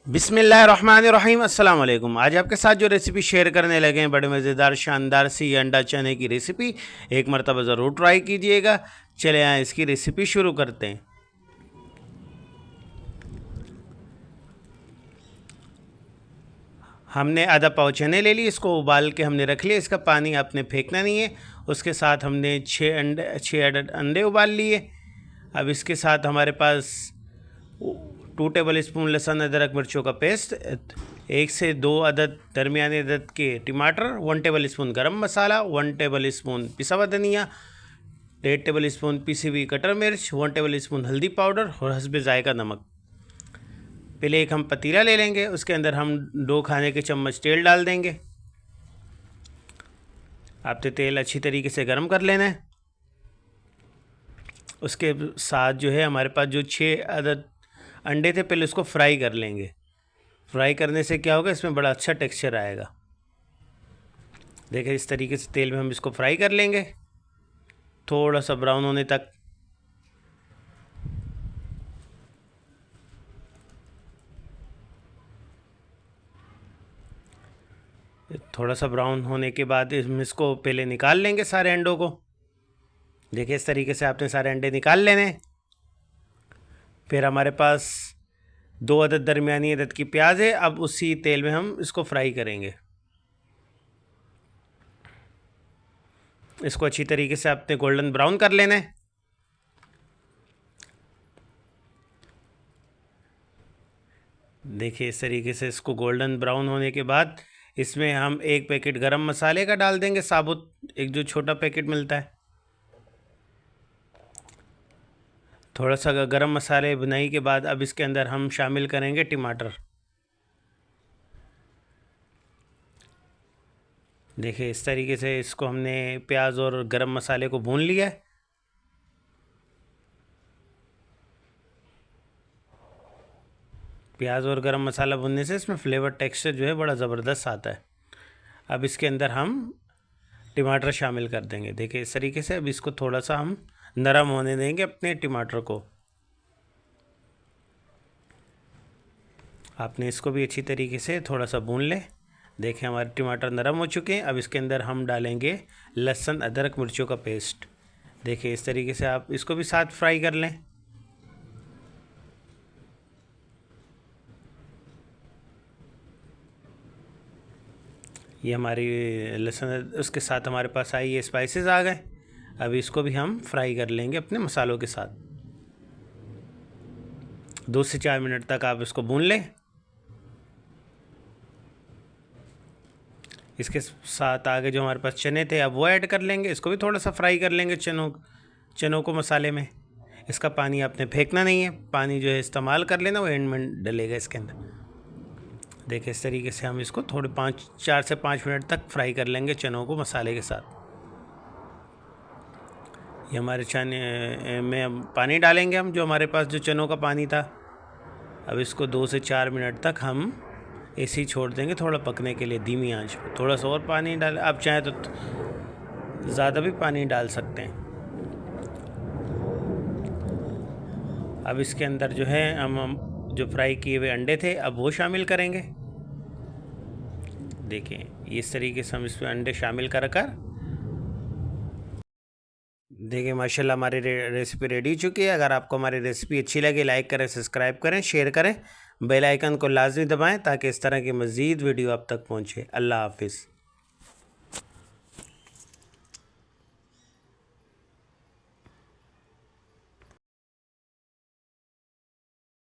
बिस्मिल्लाहिर्रहमानिर्रहीम अस्सलाम वालेकुम। आज आपके साथ जो रेसिपी शेयर करने लगे हैं, बड़े मज़ेदार शानदार सी अंडा चने की रेसिपी। एक मरतबा ज़रूर ट्राई कीजिएगा। चले आए इसकी रेसिपी शुरू करते हैं। हमने आधा पाव चने ले लिए, इसको उबाल के हमने रख लिया। इसका पानी आपने फेंकना नहीं है। उसके साथ हमने 6 अदद अंडे उबाल लिए। अब इसके साथ हमारे पास 2 टेबल स्पून लहसुन अदरक मिर्चों का पेस्ट, 1 से 2 अदद दरमियाने अदद के टमाटर, 1 टेबल स्पून गरम मसाला, 1 टेबल स्पून पिसा हुआ धनिया, 1.5 टेबल स्पून पिसी हुई कटर मिर्च, 1 टेबल स्पून हल्दी पाउडर और हस्बे जायका नमक। पहले एक हम पतीला ले लेंगे, उसके अंदर हम 2 खाने के चम्मच तेल डाल देंगे। आपने तेल अच्छी तरीके से गर्म कर लेना है। उसके साथ जो है हमारे पास जो 6 अदद अंडे थे, पहले उसको फ्राई कर लेंगे। फ्राई करने से क्या होगा, इसमें बड़ा अच्छा टेक्सचर आएगा। देखिए इस तरीके से तेल में हम इसको फ्राई कर लेंगे थोड़ा सा ब्राउन होने तक। थोड़ा सा ब्राउन होने के बाद इसको पहले निकाल लेंगे सारे अंडों को। देखिए इस तरीके से आपने सारे अंडे निकाल लेने। फिर हमारे पास 2 अदद दरमियानी अदद की प्याज है। अब उसी तेल में हम इसको फ्राई करेंगे। इसको अच्छी तरीके से आपने गोल्डन ब्राउन कर लेना है। देखिए इस तरीके से इसको गोल्डन ब्राउन होने के बाद इसमें हम 1 पैकेट गरम मसाले का डाल देंगे, साबुत, एक जो छोटा पैकेट मिलता है। थोड़ा सा गरम मसाले भुनाई के बाद अब इसके अंदर हम शामिल करेंगे टमाटर। देखिए इस तरीके से इसको हमने प्याज और गरम मसाले को भून लिया है। प्याज और गरम मसाला भूनने से इसमें फ्लेवर टेक्सचर जो है बड़ा ज़बरदस्त आता है। अब इसके अंदर हम टमाटर शामिल कर देंगे। देखिए इस तरीके से अब इसको थोड़ा सा हम नरम होने देंगे अपने टमाटर को। आपने इसको भी अच्छी तरीके से थोड़ा सा भून लें। देखिए हमारे टमाटर नरम हो चुके हैं। अब इसके अंदर हम डालेंगे लहसुन अदरक मिर्चों का पेस्ट। देखिए इस तरीके से आप इसको भी साथ फ्राई कर लें। ये हमारी लहसुन, उसके साथ हमारे पास आई ये स्पाइसेस आ गए। अब इसको भी हम फ्राई कर लेंगे अपने मसालों के साथ। 2 से 4 मिनट तक आप इसको भून लें। इसके साथ आगे जो हमारे पास चने थे अब वो ऐड कर लेंगे। इसको भी थोड़ा सा फ्राई कर लेंगे चनों को मसाले में। इसका पानी आपने फेंकना नहीं है, पानी जो है इस्तेमाल कर लेना, वो एंड में डलेगा इसके अंदर। देखिए इस तरीके से हम इसको थोड़े 4 से 5 मिनट तक फ्राई कर लेंगे चनों को मसाले के साथ। ये हमारे चने में अब पानी डालेंगे हम, जो हमारे पास जो चनों का पानी था। अब इसको 2 से 4 मिनट तक हम ऐसे ही छोड़ देंगे थोड़ा पकने के लिए, धीमी आंच पर। थोड़ा सा और पानी डाल, आप चाहें तो ज़्यादा भी पानी डाल सकते हैं। अब इसके अंदर जो है हम जो फ्राई किए हुए अंडे थे अब वो शामिल करेंगे। देखिए इस तरीके से हम इसमें अंडे शामिल कर देखिए माशाल्लाह हमारी रेसिपी रेडी हो चुकी है। अगर आपको हमारी रेसिपी अच्छी लगे लाइक करें, सब्सक्राइब करें, शेयर करें, बेल आइकन को लाजमी दबाएं ताकि इस तरह की मज़ीद वीडियो आप तक पहुंचे। अल्लाह हाफिज़।